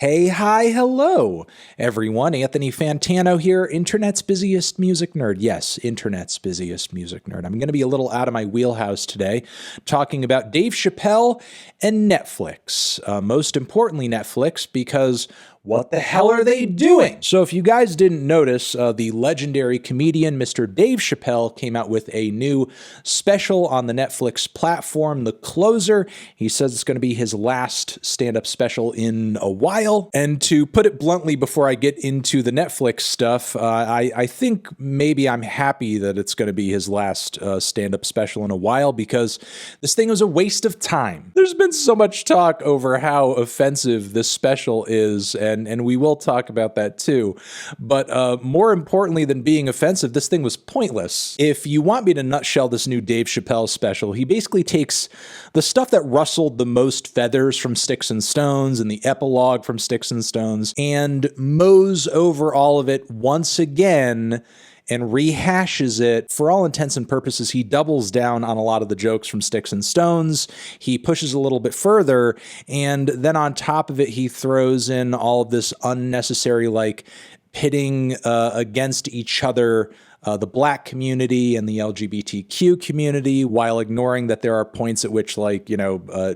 Hey, hi, hello, everyone. Anthony Fantano here, internet's busiest music nerd. Yes, internet's busiest music nerd. I'm going to be a little out of my wheelhouse today, talking about Dave Chappelle and Netflix. Most importantly, Netflix, because what the hell are they doing? So if you guys didn't notice, the legendary comedian Mr. Dave Chappelle came out with a new special on the Netflix platform, The Closer. He says it's going to be his last stand-up special in a while. And to put it bluntly, before I get into the Netflix stuff, I think maybe I'm happy that it's going to be his last stand-up special in a while, because this thing was a waste of time. There's been so much talk over how offensive this special is, and we will talk about that too. But more importantly than being offensive, this thing was pointless. If you want me to nutshell this new Dave Chappelle special, he basically takes the stuff that rustled the most feathers from Sticks and Stones and the epilogue from Sticks and Stones and mows over all of it once again and rehashes it. For all intents and purposes, he doubles down on a lot of the jokes from Sticks and Stones. He pushes a little bit further, and then on top of it, he throws in all of this unnecessary, like, pitting against each other the black community and the LGBTQ community, while ignoring that there are points at which, like,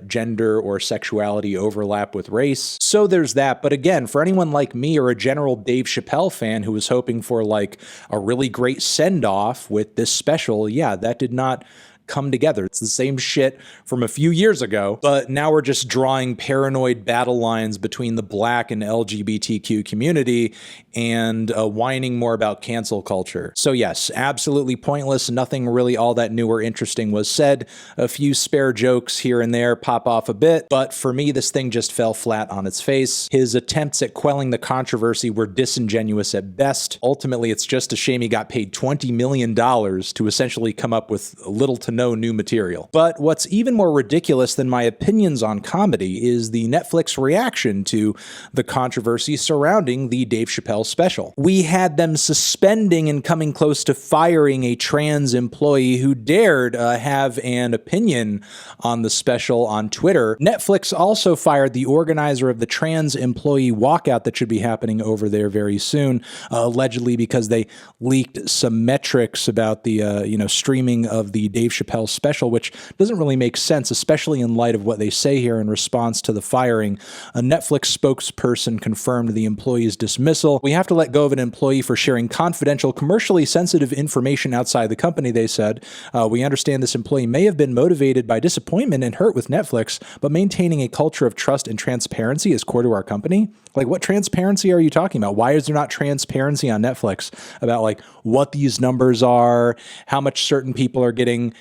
gender or sexuality overlap with race. So there's that. But again, for anyone like me or a general Dave Chappelle fan who was hoping for like a really great send-off with this special, yeah, that did not come together. It's the same shit from a few years ago, but now we're just drawing paranoid battle lines between the black and LGBTQ community and whining more about cancel culture. So yes, absolutely pointless. Nothing really all that new or interesting was said. A few spare jokes here and there pop off a bit, but for me, this thing just fell flat on its face. His attempts at quelling the controversy were disingenuous at best. Ultimately, it's just a shame he got paid $20 million to essentially come up with little to no new material. But what's even more ridiculous than my opinions on comedy is the Netflix reaction to the controversy surrounding the Dave Chappelle special. We had them suspending and coming close to firing a trans employee who dared have an opinion on the special on Twitter. Netflix also fired the organizer of the trans employee walkout that should be happening over there very soon, allegedly because they leaked some metrics about the streaming of the Dave Chappelle special, which doesn't really make sense, especially in light of what they say here in response to the firing. A Netflix spokesperson confirmed the employee's dismissal. We have to let go of an employee for sharing confidential, commercially sensitive information outside the company, they said. We understand this employee may have been motivated by disappointment and hurt with Netflix, but maintaining a culture of trust and transparency is core to our company. Like, what transparency are you talking about? Why is there not transparency on Netflix about, like, what these numbers are, how much certain people are getting,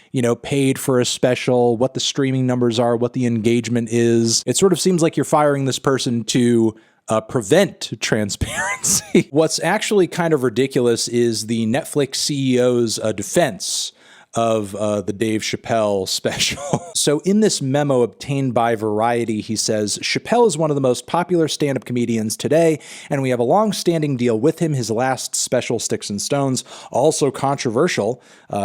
paid for a special, what the streaming numbers are, what the engagement is? It sort of seems like you're firing this person to prevent transparency. What's actually kind of ridiculous is the Netflix CEO's defense of the Dave Chappelle special. So in this memo obtained by Variety, he says, Chappelle is one of the most popular stand-up comedians today, and we have a long-standing deal with him. His last special, Sticks and Stones, also controversial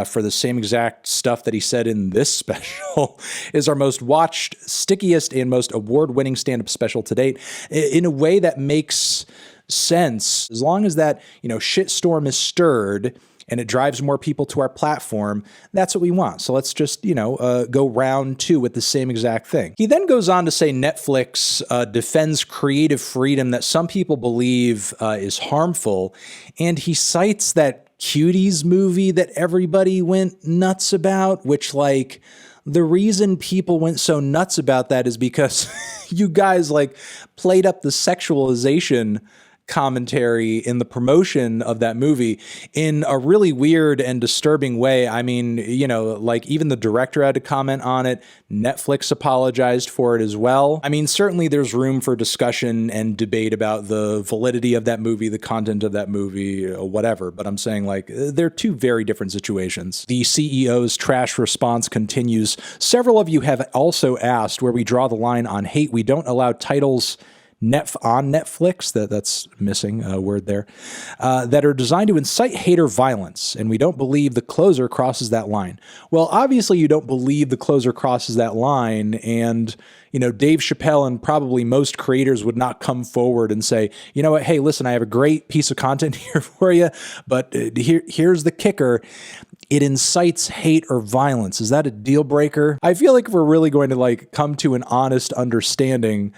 for the same exact stuff that he said in this special, is our most watched, stickiest, and most award-winning stand-up special to date, in a way that makes sense. As long as that, shitstorm is stirred and it drives more people to our platform, that's what we want. So let's just, go round two with the same exact thing. He then goes on to say Netflix defends creative freedom that some people believe is harmful, and he cites that Cuties movie that everybody went nuts about, which, like, the reason people went so nuts about that is because you guys, like, played up the sexualization commentary in the promotion of that movie in a really weird and disturbing way. I mean, like, even the director had to comment on it. Netflix apologized for it as well. I mean, certainly there's room for discussion and debate about the validity of that movie, the content of that movie, whatever. But I'm saying, like, they're two very different situations. The CEO's trash response continues. Several of you have also asked where we draw the line on hate. We don't allow titles, on Netflix, that's missing a word there, that are designed to incite hate or violence, and we don't believe the closer crosses that line. Well, obviously you don't believe the closer crosses that line, and Dave Chappelle and probably most creators would not come forward and say, you know what, hey, listen, I have a great piece of content here for you, but here's the kicker. It incites hate or violence. Is that a deal breaker? I feel like if we're really going to come to an honest understanding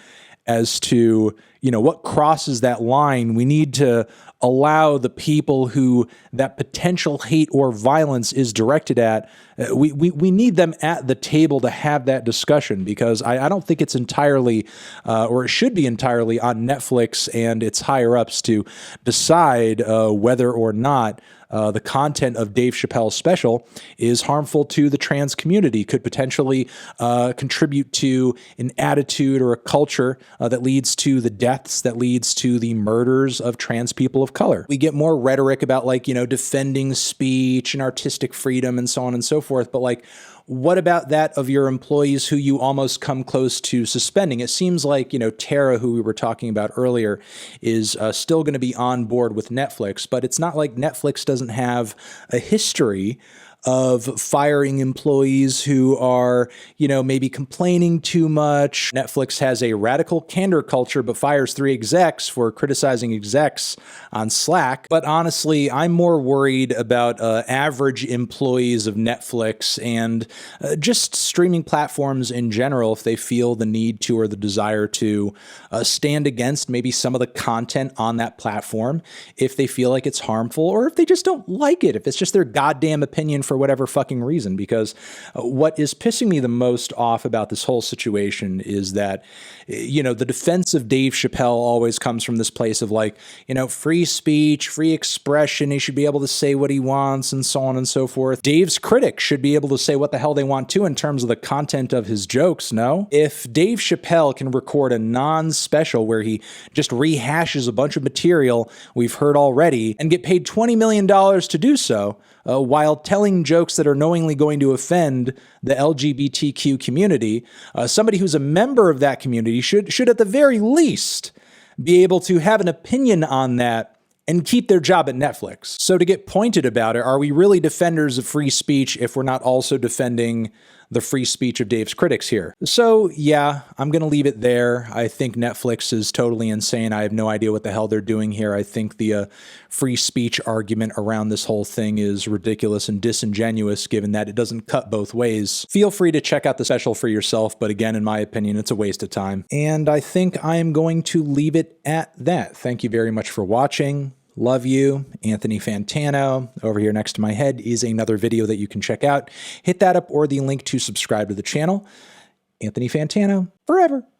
as to, what crosses that line, we need to allow the people who that potential hate or violence is directed at, we need them at the table to have that discussion, because I don't think it's entirely, or it should be entirely on Netflix and its higher ups to decide whether or not the content of Dave Chappelle's special is harmful to the trans community, could potentially contribute to an attitude or a culture that leads to the deaths, that leads to the murders of trans people of color. We get more rhetoric about defending speech and artistic freedom and so on and so forth, but what about that of your employees who you almost come close to suspending? It seems like, Tara, who we were talking about earlier, is still going to be on board with Netflix, but it's not like Netflix doesn't have a history of firing employees who are, maybe complaining too much. Netflix has a radical candor culture, but fires 3 execs for criticizing execs on Slack. But honestly, I'm more worried about average employees of Netflix and just streaming platforms in general, if they feel the need to or the desire to stand against maybe some of the content on that platform, if they feel like it's harmful, or if they just don't like it, if it's just their goddamn opinion for whatever fucking reason. Because what is pissing me the most off about this whole situation is that, the defense of Dave Chappelle always comes from this place of free speech, free expression. He should be able to say what he wants and so on and so forth. Dave's critics should be able to say what the hell they want to in terms of the content of his jokes, no? If Dave Chappelle can record a non-special where he just rehashes a bunch of material we've heard already and get paid $20 million to do so, while telling jokes that are knowingly going to offend the LGBTQ community, somebody who's a member of that community should at the very least be able to have an opinion on that and keep their job at Netflix. So to get pointed about it, are we really defenders of free speech if we're not also defending the free speech of Dave's critics here? So yeah, I'm going to leave it there. I think Netflix is totally insane. I have no idea what the hell they're doing here. I think the free speech argument around this whole thing is ridiculous and disingenuous, given that it doesn't cut both ways. Feel free to check out the special for yourself, but again, in my opinion, it's a waste of time. And I think I am going to leave it at that. Thank you very much for watching. Love you, Anthony Fantano. Over here next to my head is another video that you can check out. Hit that up or the link to subscribe to the channel. Anthony Fantano, forever.